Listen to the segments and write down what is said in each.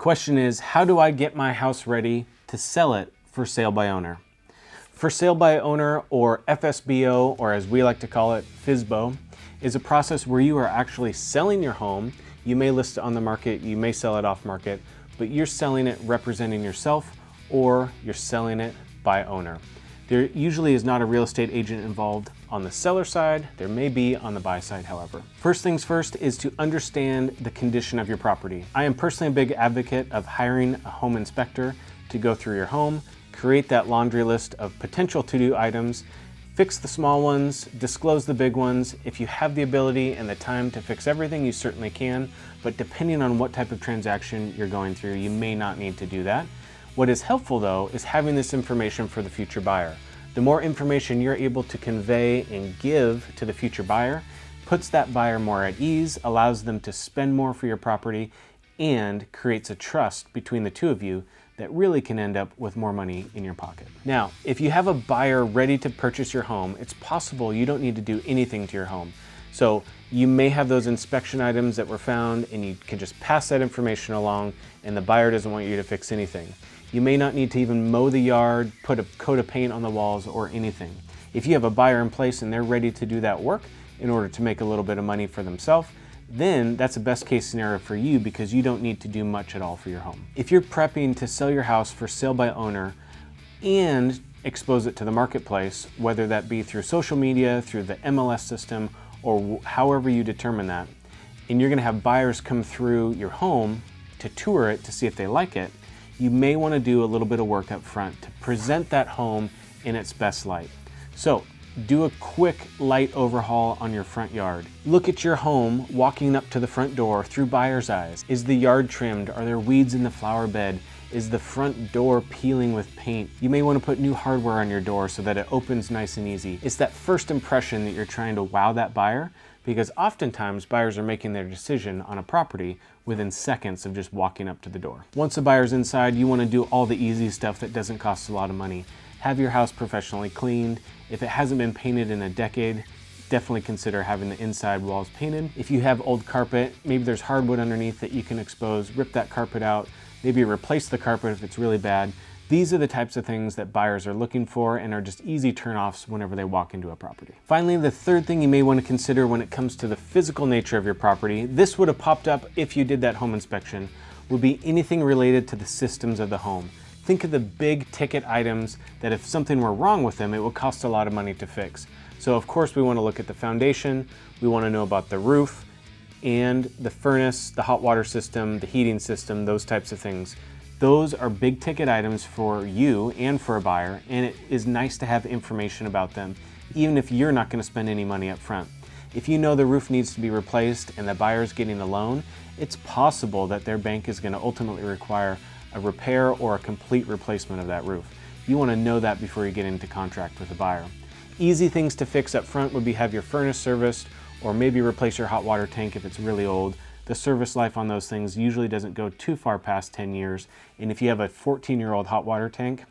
question is, how do I get my house ready to sell it for sale by owner? For sale by owner, or FSBO, or as we like to call it, FSBO, is a process where you are actually selling your home. You may list it on the market, you may sell it off market, but you're selling it representing yourself, or you're selling it by owner. There usually is not a real estate agent involved on the seller side. There may be on the buy side, however. First things first is to understand the condition of your property. I am personally a big advocate of hiring a home inspector to go through your home, create that laundry list of potential to-do items, fix the small ones, disclose the big ones. If you have the ability and the time to fix everything, you certainly can, but depending on what type of transaction you're going through, you may not need to do that. What is helpful though is having this information for the future buyer. The more information you're able to convey and give to the future buyer puts that buyer more at ease, allows them to spend more for your property, and creates a trust between the two of you that really can end up with more money in your pocket. Now, if you have a buyer ready to purchase your home, it's possible you don't need to do anything to your home. So you may have those inspection items that were found and you can just pass that information along and the buyer doesn't want you to fix anything. You may not need to even mow the yard, put a coat of paint on the walls or anything. If you have a buyer in place and they're ready to do that work in order to make a little bit of money for themselves, then that's a best case scenario for you because you don't need to do much at all for your home. If you're prepping to sell your house for sale by owner and expose it to the marketplace, whether that be through social media, through the MLS system, or however you determine that, and you're gonna have buyers come through your home to tour it to see if they like it, you may want to do a little bit of work up front to present that home in its best light. So do a quick light overhaul on your front yard. Look at your home walking up to the front door through buyer's eyes. Is the yard trimmed? Are there weeds in the flower bed? Is the front door peeling with paint? You may want to put new hardware on your door so that it opens nice and easy. It's that first impression that you're trying to wow that buyer, because oftentimes buyers are making their decision on a property within seconds of just walking up to the door. Once the buyer's inside, you want to do all the easy stuff that doesn't cost a lot of money. Have your house professionally cleaned. If it hasn't been painted in a decade, definitely consider having the inside walls painted. If you have old carpet, maybe there's hardwood underneath that you can expose, rip that carpet out, maybe replace the carpet if it's really bad. These are the types of things that buyers are looking for and are just easy turnoffs whenever they walk into a property. Finally, the third thing you may want to consider when it comes to the physical nature of your property, this would have popped up if you did that home inspection, would be anything related to the systems of the home. Think of the big ticket items that if something were wrong with them, it would cost a lot of money to fix. So of course we want to look at the foundation, we want to know about the roof and the furnace, the hot water system, the heating system, those types of things. Those are big ticket items for you and for a buyer, and it is nice to have information about them, even if you're not going to spend any money up front. If you know the roof needs to be replaced and the buyer's getting a loan, it's possible that their bank is going to ultimately require a repair or a complete replacement of that roof. You want to know that before you get into contract with the buyer. Easy things to fix up front would be have your furnace serviced or maybe replace your hot water tank if it's really old. The service life on those things usually doesn't go too far past 10 years. And if you have a 14-year-old hot water tank,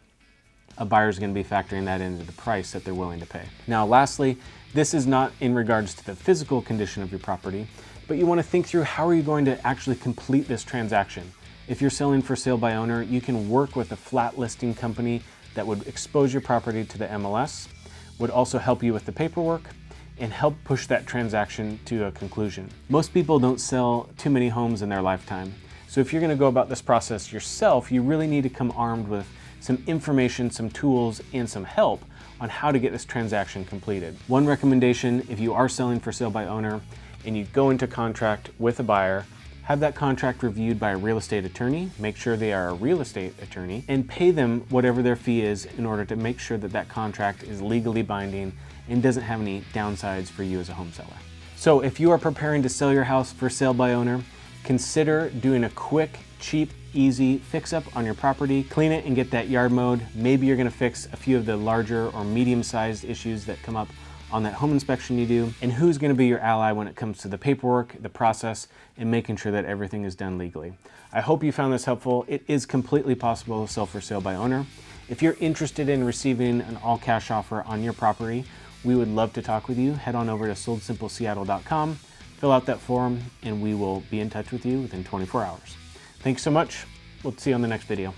a buyer's going to be factoring that into the price that they're willing to pay. Now, lastly, this is not in regards to the physical condition of your property, but you want to think through how are you going to actually complete this transaction. If you're selling for sale by owner, you can work with a flat listing company that would expose your property to the MLS, would also help you with the paperwork, and help push that transaction to a conclusion. Most people don't sell too many homes in their lifetime. So if you're gonna go about this process yourself, you really need to come armed with some information, some tools, and some help on how to get this transaction completed. One recommendation, if you are selling for sale by owner and you go into contract with a buyer, have that contract reviewed by a real estate attorney, make sure they are a real estate attorney, and pay them whatever their fee is in order to make sure that that contract is legally binding and doesn't have any downsides for you as a home seller. So if you are preparing to sell your house for sale by owner, consider doing a quick, cheap, easy fix-up on your property. Clean it and get that yard mowed. Maybe you're gonna fix a few of the larger or medium-sized issues that come up on that home inspection you do, and who's gonna be your ally when it comes to the paperwork, the process, and making sure that everything is done legally. I hope you found this helpful. It is completely possible to sell for sale by owner. If you're interested in receiving an all-cash offer on your property, we would love to talk with you. Head on over to soldsimpleseattle.com, fill out that form, and we will be in touch with you within 24 hours. Thanks so much. We'll see you on the next video.